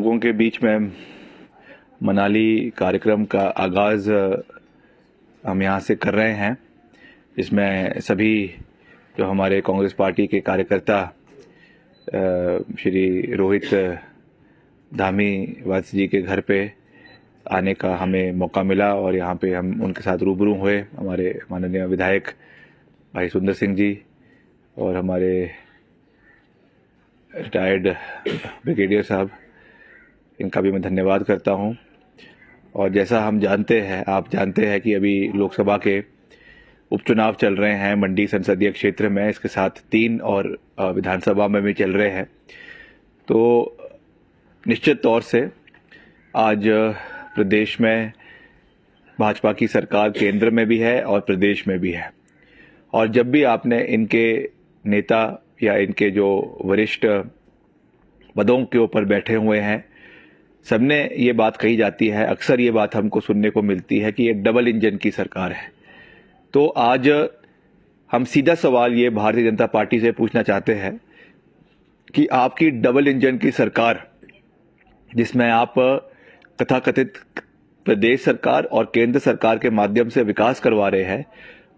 लोगों के बीच में मनाली कार्यक्रम का आगाज़ हम यहाँ से कर रहे हैं। इसमें सभी जो हमारे कांग्रेस पार्टी के कार्यकर्ता श्री रोहित धामी वत्स जी के घर पे आने का हमें मौका मिला और यहाँ पे हम उनके साथ रूबरू हुए। हमारे माननीय विधायक भाई सुंदर सिंह जी और हमारे रिटायर्ड ब्रिगेडियर साहब, इनका भी मैं धन्यवाद करता हूं। और जैसा हम जानते हैं, आप जानते हैं कि अभी लोकसभा के उपचुनाव चल रहे हैं मंडी संसदीय क्षेत्र में, इसके साथ 3 और विधानसभा में भी चल रहे हैं। तो निश्चित तौर से आज प्रदेश में भाजपा की सरकार केंद्र में भी है और प्रदेश में भी है। और जब भी आपने इनके नेता या इनके जो वरिष्ठ पदों के ऊपर बैठे हुए हैं, सबने ये बात कही जाती है, अक्सर ये बात हमको सुनने को मिलती है कि ये डबल इंजन की सरकार है। तो आज हम सीधा सवाल ये भारतीय जनता पार्टी से पूछना चाहते हैं कि आपकी डबल इंजन की सरकार, जिसमें आप तथाकथित प्रदेश सरकार और केंद्र सरकार के माध्यम से विकास करवा रहे हैं,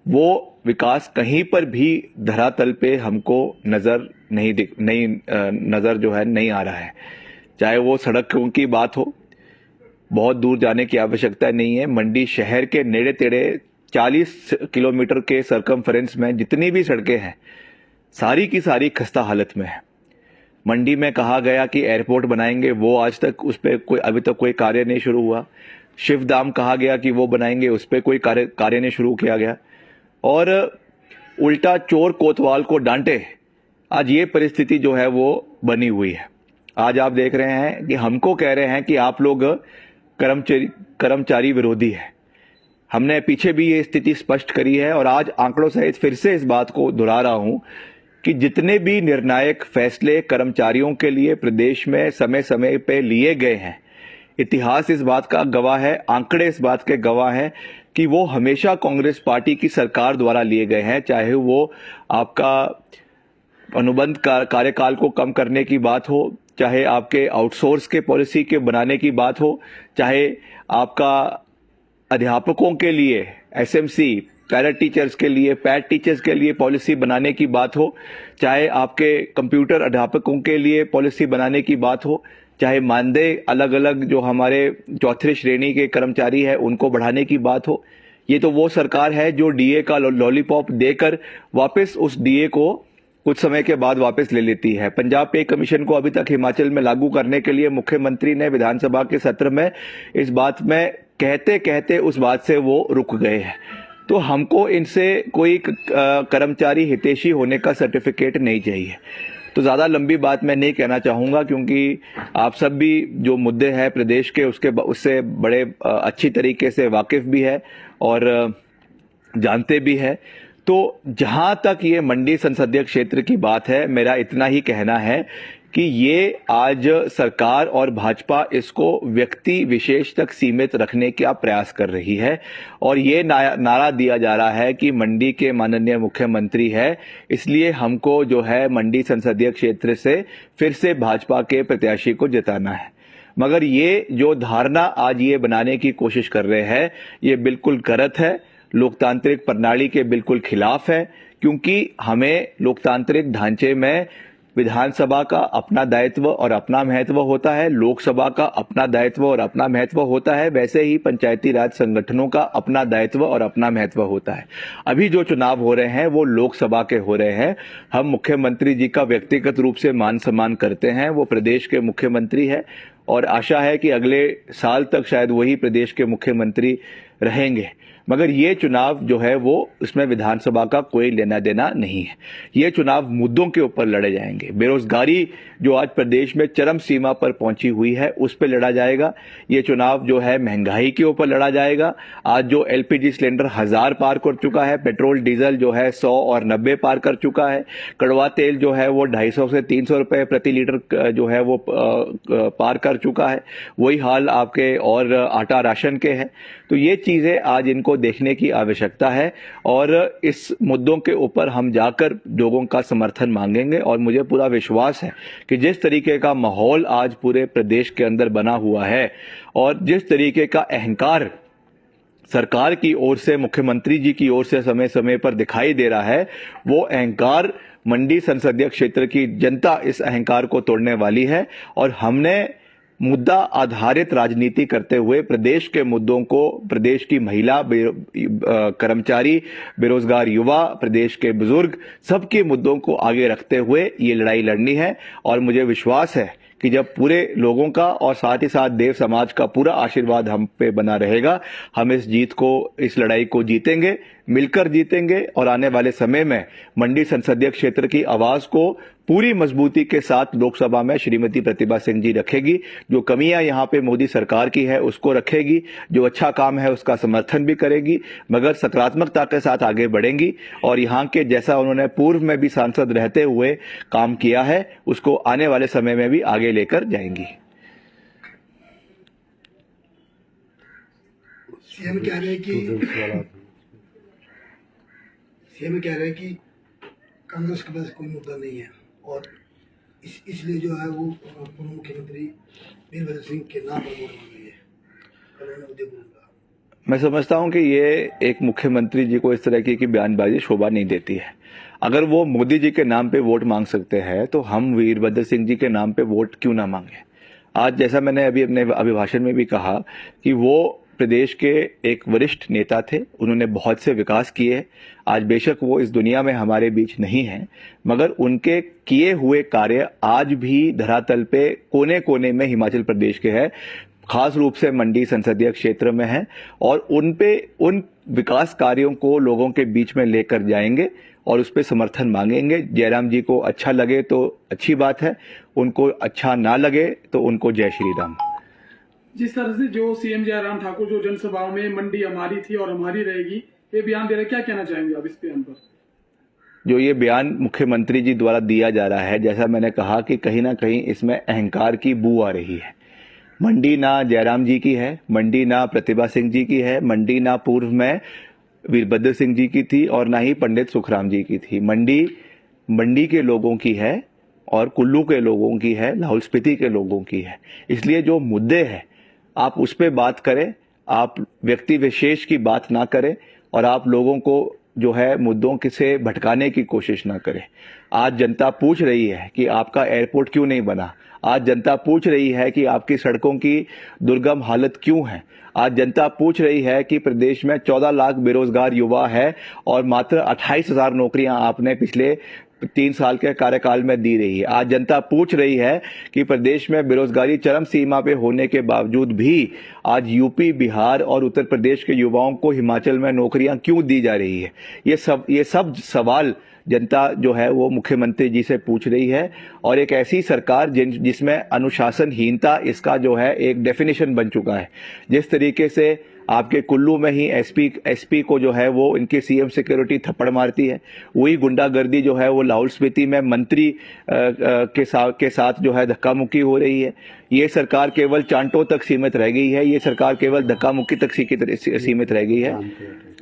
वो विकास कहीं पर भी धरातल पे हमको नजर नहीं आ रहा है। चाहे वो सड़कों की बात हो, बहुत दूर जाने की आवश्यकता नहीं है। मंडी शहर के नेड़े तेड़े 40 किलोमीटर के सरकमफ्रेंस में जितनी भी सड़कें हैं, सारी की सारी खस्ता हालत में है। मंडी में कहा गया कि एयरपोर्ट बनाएंगे, वो आज तक उस पर अभी तक कोई कार्य नहीं शुरू हुआ। शिवधाम कहा गया कि वो बनाएंगे, उस पर कोई कार्य नहीं शुरू किया गया। और उल्टा चोर कोतवाल को डांटे, आज ये परिस्थिति जो है वो बनी हुई है। आज आप देख रहे हैं कि हमको कह रहे हैं कि आप लोग कर्मचारी विरोधी है। हमने पीछे भी ये स्थिति स्पष्ट करी है और आज आंकड़ों सहित फिर से इस बात को दोहरा रहा हूं कि जितने भी निर्णायक फैसले कर्मचारियों के लिए प्रदेश में समय समय पे लिए गए हैं, इतिहास इस बात का गवाह है, आंकड़े इस बात के गवाह हैं कि वो हमेशा कांग्रेस पार्टी की सरकार द्वारा लिए गए हैं। चाहे वो आपका अनुबंध कार्यकाल को कम करने की बात हो, चाहे आपके आउटसोर्स के पॉलिसी के बनाने की बात हो, चाहे आपका अध्यापकों के लिए एसएमसी, पैरा टीचर्स के लिए, पैट टीचर्स के लिए पॉलिसी बनाने की बात हो, चाहे आपके कंप्यूटर अध्यापकों के लिए पॉलिसी बनाने की बात हो, चाहे मानदेय अलग अलग जो हमारे चौथी श्रेणी के कर्मचारी है उनको बढ़ाने की बात हो। ये तो वो सरकार है जो डीए का लॉलीपॉप देकर वापस उस डीए को कुछ समय के बाद वापस ले लेती है। पंजाब पे कमीशन को अभी तक हिमाचल में लागू करने के लिए मुख्यमंत्री ने विधानसभा के सत्र में इस बात में कहते कहते उस बात से वो रुक गए हैं। तो हमको इनसे कोई कर्मचारी हितैषी होने का सर्टिफिकेट नहीं चाहिए। तो ज्यादा लंबी बात मैं नहीं कहना चाहूंगा, क्योंकि आप सब भी जो मुद्दे हैं प्रदेश के उससे बड़े अच्छी तरीके से वाकिफ भी है और जानते भी है। तो जहां तक ये मंडी संसदीय क्षेत्र की बात है, मेरा इतना ही कहना है कि ये आज सरकार और भाजपा इसको व्यक्ति विशेष तक सीमित रखने का प्रयास कर रही है और ये नारा दिया जा रहा है कि मंडी के माननीय मुख्यमंत्री है, इसलिए हमको जो है मंडी संसदीय क्षेत्र से फिर से भाजपा के प्रत्याशी को जिताना है। मगर ये जो धारणा आज ये बनाने की कोशिश कर रहे हैं, ये बिल्कुल गलत है, लोकतांत्रिक प्रणाली के बिल्कुल खिलाफ है। क्योंकि हमें लोकतांत्रिक ढांचे में विधानसभा का अपना दायित्व और अपना महत्व होता है, लोकसभा का अपना दायित्व और अपना महत्व होता है, वैसे ही पंचायती राज संगठनों का अपना दायित्व और अपना महत्व होता है। अभी जो चुनाव हो रहे हैं वो लोकसभा के हो रहे हैं। हम मुख्यमंत्री जी का व्यक्तिगत रूप से मान सम्मान करते हैं, वो प्रदेश के मुख्यमंत्री है और आशा है कि अगले साल तक शायद वही प्रदेश के मुख्यमंत्री रहेंगे। मगर ये चुनाव जो है वो उसमें विधानसभा का कोई लेना देना नहीं है। ये चुनाव मुद्दों के ऊपर लड़े जाएंगे। बेरोजगारी जो आज प्रदेश में चरम सीमा पर पहुंची हुई है उस पर लड़ा जाएगा। ये चुनाव जो है महंगाई के ऊपर लड़ा जाएगा। आज जो एलपीजी सिलेंडर 1000 पार कर चुका है, पेट्रोल डीजल जो है 100 और 90 पार कर चुका है, कड़वा तेल जो है वो 250 से 300 रुपए प्रति लीटर जो है वो पार कर चुका है, वही हाल आपके और आटा राशन के है। तो ये चीज़ें आज इनको देखने की आवश्यकता है और इस मुद्दों के ऊपर हम जाकर लोगों का समर्थन मांगेंगे। और मुझे पूरा विश्वास है कि जिस तरीके का माहौल आज पूरे प्रदेश के अंदर बना हुआ है और जिस तरीके का अहंकार सरकार की ओर से, मुख्यमंत्री जी की ओर से समय समय पर दिखाई दे रहा है, वो अहंकार मंडी संसदीय क्षेत्र की जनता इस अहंकार को तोड़ने वाली है। और हमने मुद्दा आधारित राजनीति करते हुए प्रदेश के मुद्दों को, प्रदेश की महिला, कर्मचारी, बेरोजगार युवा, प्रदेश के बुजुर्ग, सबके मुद्दों को आगे रखते हुए ये लड़ाई लड़नी है। और मुझे विश्वास है कि जब पूरे लोगों का और साथ ही साथ देव समाज का पूरा आशीर्वाद हम पे बना रहेगा, हम इस लड़ाई को जीतेंगे, मिलकर जीतेंगे। और आने वाले समय में मंडी संसदीय क्षेत्र की आवाज को पूरी मजबूती के साथ लोकसभा में श्रीमती प्रतिभा सिंह जी रखेगी। जो कमियां यहां पे मोदी सरकार की है उसको रखेगी, जो अच्छा काम है उसका समर्थन भी करेगी, मगर सकारात्मकता के साथ आगे बढ़ेंगी। और यहां के जैसा उन्होंने पूर्व में भी सांसद रहते हुए काम किया है, उसको आने वाले समय में भी आगे लेकर जाएंगी। सीएम कह रहे हैं कि कांग्रेस के पास कोई मुद्दा नहीं है और इसलिए जो है वो पूर्व मुख्यमंत्री वीरभद्र सिंह के नाम पर वोट मांग रही है। मैं समझता हूं कि ये एक मुख्यमंत्री जी को इस तरह की बयानबाजी शोभा नहीं देती है। अगर वो मोदी जी के नाम पे वोट मांग सकते हैं तो हम वीरभद्र सिंह जी के नाम पे वोट क्यों ना मांगे। आज जैसा मैंने अभी अपने अभिभाषण में भी कहा कि वो प्रदेश के एक वरिष्ठ नेता थे, उन्होंने बहुत से विकास किए। आज बेशक वो इस दुनिया में हमारे बीच नहीं हैं, मगर उनके किए हुए कार्य आज भी धरातल पे कोने कोने में हिमाचल प्रदेश के हैं, खास रूप से मंडी संसदीय क्षेत्र में है। और उन विकास कार्यों को लोगों के बीच में लेकर जाएंगे और उस पर समर्थन मांगेंगे। जयराम जी को अच्छा लगे तो अच्छी बात है, उनको अच्छा ना लगे तो उनको जय श्री राम। जिस तरह से जो सीएम जयराम ठाकुर जो जनसभाओं में मंडी हमारी थी और हमारी रहेगी ये बयान दे रहे, क्या कहना चाहेंगे आप इस बयान पर? जो ये बयान मुख्यमंत्री जी द्वारा दिया जा रहा है, जैसा मैंने कहा कि कहीं ना कहीं इसमें अहंकार की बू आ रही है। मंडी ना जयराम जी की है, मंडी ना प्रतिभा सिंह जी की है, मंडी ना पूर्व में वीरभद्र सिंह जी की थी और ना ही पंडित सुखराम जी की थी। मंडी के लोगों की है और कुल्लू के लोगों की है, लाहौल स्पीति के लोगों की है। इसलिए जो मुद्दे हैं आप उस पर बात करें, आप व्यक्ति विशेष की बात ना करें और आप लोगों को जो है मुद्दों से भटकाने की कोशिश ना करें। आज जनता पूछ रही है कि आपका एयरपोर्ट क्यों नहीं बना, आज जनता पूछ रही है कि आपकी सड़कों की दुर्गम हालत क्यों है, आज जनता पूछ रही है कि प्रदेश में 14 लाख बेरोजगार युवा है और मात्र 28,000 नौकरियां आपने पिछले 3 साल के कार्यकाल में दी रही है। आज जनता पूछ रही है कि प्रदेश में बेरोजगारी चरम सीमा पे होने के बावजूद भी आज यूपी, बिहार और उत्तर प्रदेश के युवाओं को हिमाचल में नौकरियां क्यों दी जा रही है। ये सब सवाल जनता जो है वो मुख्यमंत्री जी से पूछ रही है। और एक ऐसी सरकार जिसमें अनुशासनहीनता इसका जो है एक डेफिनेशन बन चुका है। जिस तरीके से आपके कुल्लू में ही एसपी को जो है वो इनकी सीएम सिक्योरिटी थप्पड़ मारती है, वही गुंडागर्दी जो है वो लाहौल स्पीति में मंत्री के साथ जो है धक्का मुक्की हो रही है। ये सरकार केवल चांटों तक सीमित रह गई है, ये सरकार केवल धक्का मुक्की तक सीमित रह गई है।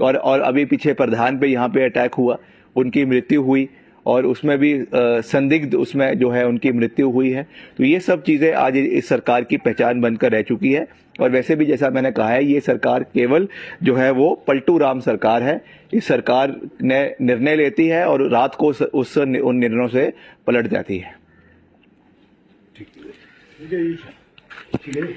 और अभी पीछे प्रधान पे यहाँ पे अटैक हुआ, उनकी मृत्यु हुई और उसमें भी संदिग्ध उसमें जो है उनकी मृत्यु हुई है। तो ये सब चीज़ें आज इस सरकार की पहचान बनकर रह चुकी है। और वैसे भी जैसा मैंने कहा है, ये सरकार केवल जो है वो पलटू राम सरकार है। इस सरकार ने निर्णय लेती है और रात को उन निर्णयों से पलट जाती है। ठीक है।